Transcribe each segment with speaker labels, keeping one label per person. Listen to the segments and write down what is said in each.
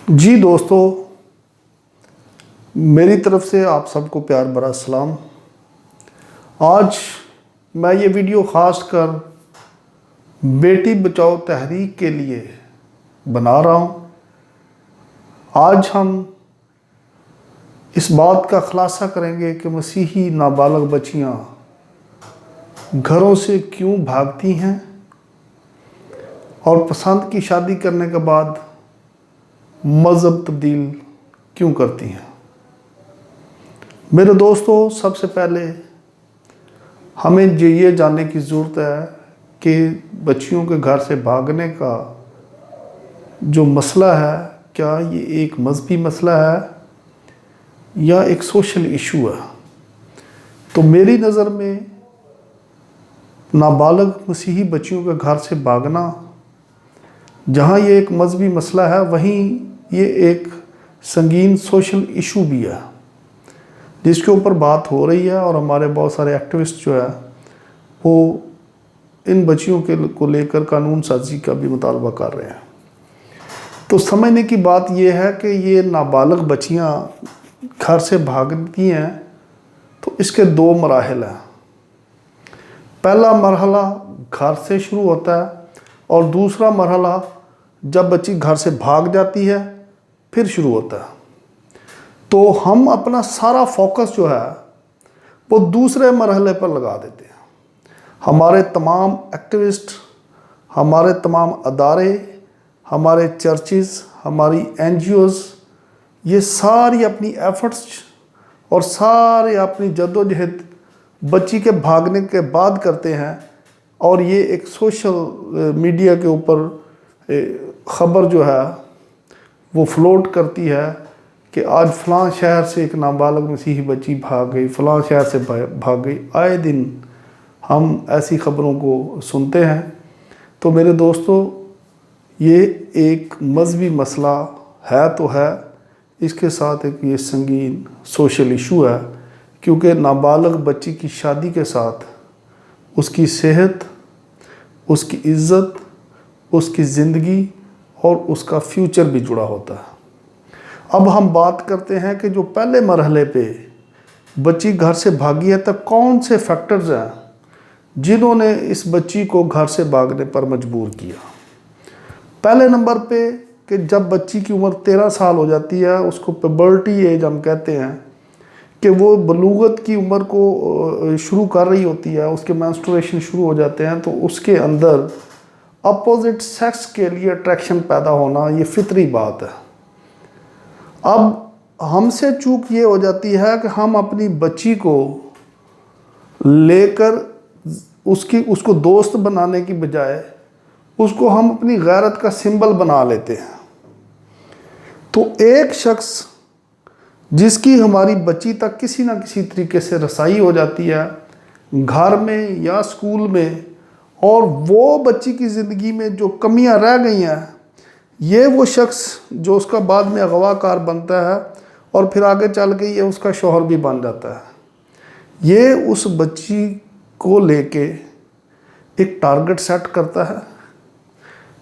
Speaker 1: جی دوستو، میری طرف سے آپ سب کو پیار بھرا سلام۔ آج میں یہ ویڈیو خاص کر بیٹی بچاؤ تحریک کے لیے بنا رہا ہوں۔ آج ہم اس بات کا خلاصہ کریں گے کہ مسیحی نابالغ بچیاں گھروں سے کیوں بھاگتی ہیں اور پسند کی شادی کرنے کے بعد مذہب تبدیل کیوں کرتی ہیں۔ میرے دوستو، سب سے پہلے ہمیں یہ جاننے کی ضرورت ہے کہ بچیوں کے گھر سے بھاگنے کا جو مسئلہ ہے، کیا یہ ایک مذہبی مسئلہ ہے یا ایک سوشل ایشو ہے۔ تو میری نظر میں نابالغ مسیحی بچیوں کے گھر سے بھاگنا، جہاں یہ ایک مذہبی مسئلہ ہے، وہیں یہ ایک سنگین سوشل ایشو بھی ہے جس کے اوپر بات ہو رہی ہے، اور ہمارے بہت سارے ایکٹیوسٹ جو ہے وہ ان بچیوں کو لے کر قانون سازی کا بھی مطالبہ کر رہے ہیں۔ تو سمجھنے کی بات یہ ہے کہ یہ نابالغ بچیاں گھر سے بھاگتی ہیں تو اس کے دو مراحل ہیں۔ پہلا مرحلہ گھر سے شروع ہوتا ہے اور دوسرا مرحلہ جب بچی گھر سے بھاگ جاتی ہے پھر شروع ہوتا ہے۔ تو ہم اپنا سارا فوکس جو ہے وہ دوسرے مرحلے پر لگا دیتے ہیں۔ ہمارے تمام ایکٹیوسٹ، ہمارے تمام ادارے، ہمارے چرچز، ہماری این جی اوز، یہ ساری اپنی ایفرٹس اور سارے اپنی جدوجہد بچی کے بھاگنے کے بعد کرتے ہیں، اور یہ ایک سوشل میڈیا کے اوپر خبر جو ہے وہ فلوٹ کرتی ہے کہ آج فلاں شہر سے ایک نابالغ مسیحی بچی بھاگ گئی، فلاں شہر سے بھاگ گئی۔ آئے دن ہم ایسی خبروں کو سنتے ہیں۔ تو میرے دوستو، یہ ایک مذہبی مسئلہ ہے تو ہے، اس کے ساتھ ایک یہ سنگین سوشل ایشو ہے، کیونکہ نابالغ بچی کی شادی کے ساتھ اس کی صحت، اس کی عزت، اس کی زندگی اور اس کا فیوچر بھی جڑا ہوتا ہے۔ اب ہم بات کرتے ہیں کہ جو پہلے مرحلے پہ بچی گھر سے بھاگی ہے، تب کون سے فیکٹرز ہیں جنہوں نے اس بچی کو گھر سے بھاگنے پر مجبور کیا۔ پہلے نمبر پہ کہ جب بچی کی عمر 13 سال ہو جاتی ہے، اس کو پیبرٹی ایج ہم کہتے ہیں، کہ وہ بلوغت کی عمر کو شروع کر رہی ہوتی ہے، اس کے مینسٹرویشن شروع ہو جاتے ہیں، تو اس کے اندر اپوزٹ سیکس کے لیے اٹریکشن پیدا ہونا یہ فطری بات ہے۔ اب ہم سے چوک یہ ہو جاتی ہے کہ ہم اپنی بچی کو لے کر اس کو دوست بنانے کی بجائے اس کو ہم اپنی غیرت کا سمبل بنا لیتے ہیں۔ تو ایک شخص جس کی ہماری بچی تک کسی نہ کسی طریقے سے رسائی ہو جاتی ہے، گھر میں یا اسکول میں، اور وہ بچی کی زندگی میں جو کمیاں رہ گئی ہیں، یہ وہ شخص جو اس کا بعد میں اغوا کار بنتا ہے اور پھر آگے چل کے یہ اس کا شوہر بھی بن جاتا ہے۔ یہ اس بچی کو لے کے ایک ٹارگٹ سیٹ کرتا ہے،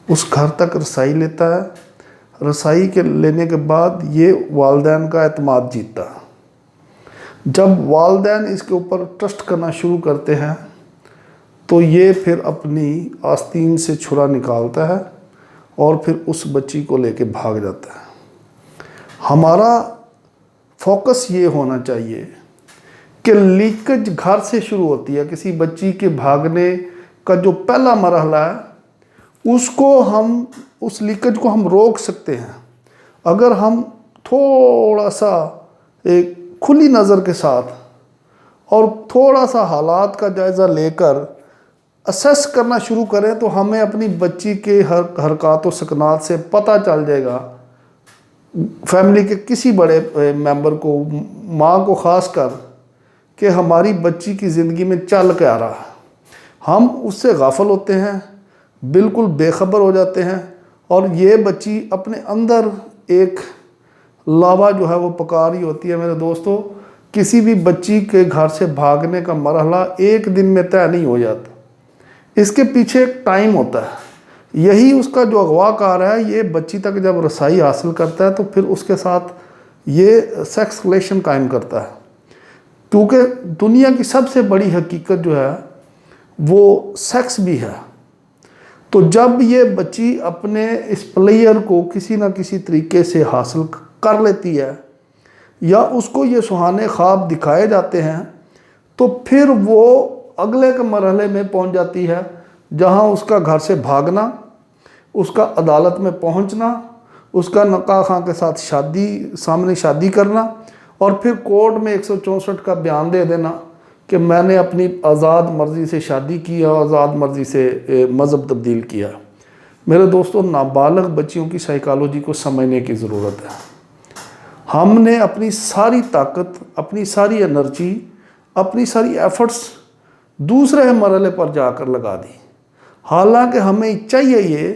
Speaker 1: اس گھر تک رسائی لیتا ہے، رسائی کے لینے کے بعد یہ والدین کا اعتماد جیتتا ہے۔ جب والدین اس کے اوپر ٹرسٹ کرنا شروع کرتے ہیں تو یہ پھر اپنی آستین سے چھرا نکالتا ہے اور پھر اس بچی کو لے کے بھاگ جاتا ہے۔ ہمارا فوکس یہ ہونا چاہیے کہ لیکیج گھر سے شروع ہوتی ہے۔ کسی بچی کے بھاگنے کا جو پہلا مرحلہ ہے، اس لیکیج کو ہم روک سکتے ہیں اگر ہم تھوڑا سا ایک کھلی نظر کے ساتھ اور تھوڑا سا حالات کا جائزہ لے کر اسیس کرنا شروع کریں، تو ہمیں اپنی بچی کے حرکات و سکنات سے پتہ چل جائے گا، فیملی کے کسی بڑے ممبر کو، ماں کو خاص کر، کہ ہماری بچی کی زندگی میں چل کے آ رہا ہے۔ ہم اس سے غافل ہوتے ہیں، بالکل بے خبر ہو جاتے ہیں، اور یہ بچی اپنے اندر ایک لاوا جو ہے وہ پکا رہی ہوتی ہے۔ میرے دوستو، کسی بھی بچی کے گھر سے بھاگنے کا مرحلہ ایک دن میں طے نہیں ہو جاتا، اس کے پیچھے ایک ٹائم ہوتا ہے۔ یہی اس کا جو اغوا کار ہے یہ بچی تک جب رسائی حاصل کرتا ہے تو پھر اس کے ساتھ یہ سیکس ریلیشن قائم کرتا ہے، کیونکہ دنیا کی سب سے بڑی حقیقت جو ہے وہ سیکس بھی ہے۔ تو جب یہ بچی اپنے اس پلیئر کو کسی نہ کسی طریقے سے حاصل کر لیتی ہے یا اس کو یہ سہانے خواب دکھائے جاتے ہیں، تو پھر وہ اگلے کے مرحلے میں پہنچ جاتی ہے جہاں اس کا گھر سے بھاگنا، اس کا عدالت میں پہنچنا، اس کا نکاح خواں کے ساتھ سامنے شادی کرنا، اور پھر کورٹ میں 164 کا بیان دے دینا کہ میں نے اپنی آزاد مرضی سے شادی کی اور آزاد مرضی سے مذہب تبدیل کیا۔ میرے دوستو، نابالغ بچیوں کی سائیکالوجی کو سمجھنے کی ضرورت ہے۔ ہم نے اپنی ساری طاقت، اپنی ساری انرجی، اپنی ساری ایفرٹس دوسرے مرحلے پر جا کر لگا دی، حالانکہ ہمیں چاہیے یہ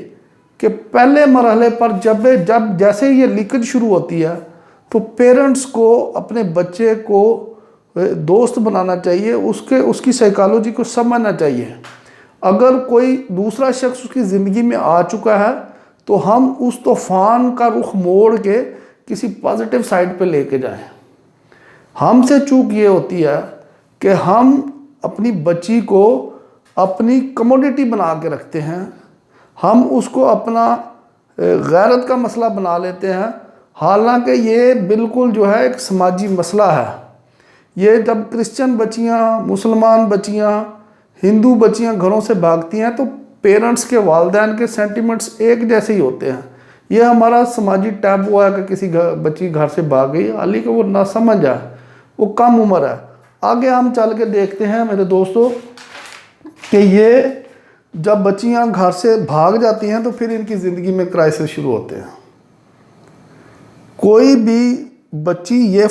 Speaker 1: کہ پہلے مرحلے پر جب جیسے یہ لیکیج شروع ہوتی ہے تو پیرنٹس کو اپنے بچے کو دوست بنانا چاہیے، اس کی سائیکالوجی کو سمجھنا چاہیے۔ اگر کوئی دوسرا شخص اس کی زندگی میں آ چکا ہے تو ہم اس طوفان کا رخ موڑ کے کسی پازیٹیو سائڈ پہ لے کے جائیں۔ ہم سے چوک یہ ہوتی ہے کہ ہم اپنی بچی کو اپنی کموڈیٹی بنا کے رکھتے ہیں، ہم اس کو اپنا غیرت کا مسئلہ بنا لیتے ہیں، حالانکہ یہ بالکل جو ہے ایک سماجی مسئلہ ہے۔ یہ جب کرسچن بچیاں، مسلمان بچیاں، ہندو بچیاں گھروں سے بھاگتی ہیں تو پیرنٹس کے، والدین کے سینٹیمنٹس ایک جیسے ہی ہوتے ہیں۔ یہ ہمارا سماجی ٹیبو ہے کہ کسی بچی گھر سے بھاگ گئی، حالانکہ وہ نہ سمجھ ہے، وہ کم عمر ہے۔ آگے ہم چل کے دیکھتے ہیں میرے دوستو کہ یہ جب بچیاں گھر سے بھاگ جاتی ہیں تو پھر ان کی زندگی میں کرائسس شروع ہوتے ہیں۔ کوئی بھی بچی یہ